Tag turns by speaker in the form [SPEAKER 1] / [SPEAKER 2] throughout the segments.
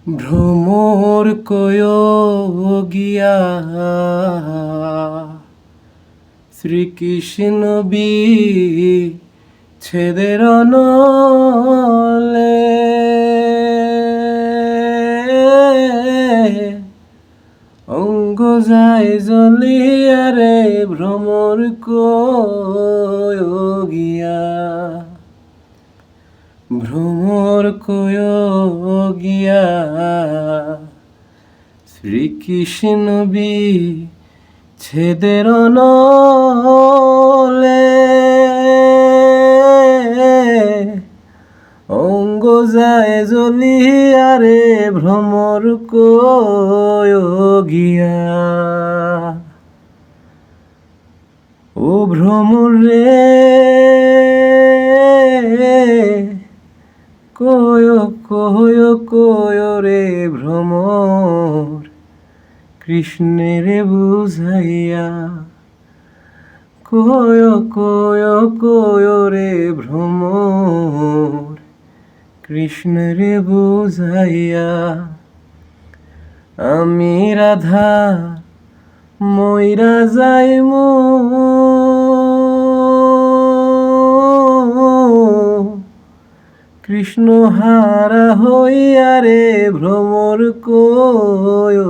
[SPEAKER 1] ভ্রমর কয় গিয়া শ্রীকৃষ্ণ ছেদের নলে অঙ্গ যায় জ্বলিয়ারে ভ্রমর কয় গিয়া ভ্রমর কয় গিয়া শ্রীকৃষ্ণ ছেদের নলে অঙ্গ যায় জ্বলিয়ারে ভ্রমর কয় গিয়া ও ভ্রমর রে কয় কয় কয় রে ভ্রমর কৃষ্ণের বুঝাইয়া কয় কয় কয় রে ভ্রমর কৃষ্ণের বুঝাইয়া আমি রাধা মইরা যাইমু কৃষ্ণ হারা হইয়া রে ভ্রমর কয়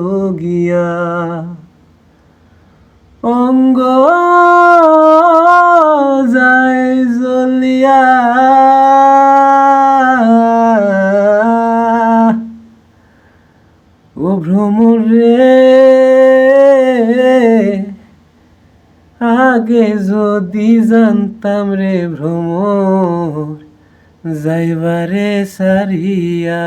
[SPEAKER 1] গিয়া অঙ্গ যায় জ্বলিয়া ও ভ্রমর রে আগে যদি জানতাম রে ভ্রমর যাইবারে সারিয়া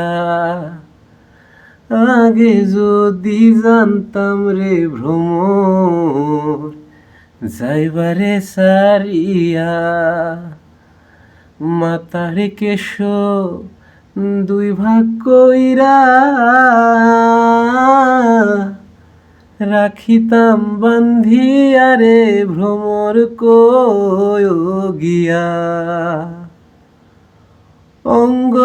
[SPEAKER 1] আগে যদি জানতাম রে ভ্রমর যাইবারে সারিয়া মাতার কেশ দুই ভাগ কইরা রাখিতাম বান্ধিয়া রে ভ্রমর কয় গিয়া অঙ্গ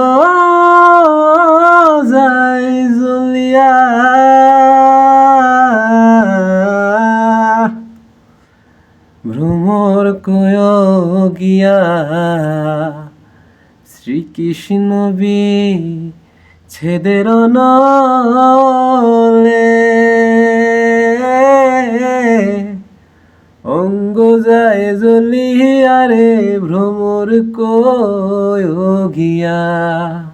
[SPEAKER 1] যায় জ্বলিয়া ভ্রমর কয় গিয়া শ্রীকৃষ্ণ ছেদের নলে অঙ্গ যায় জ্বলিয়া রে ভ্রমর কয় গিয়া।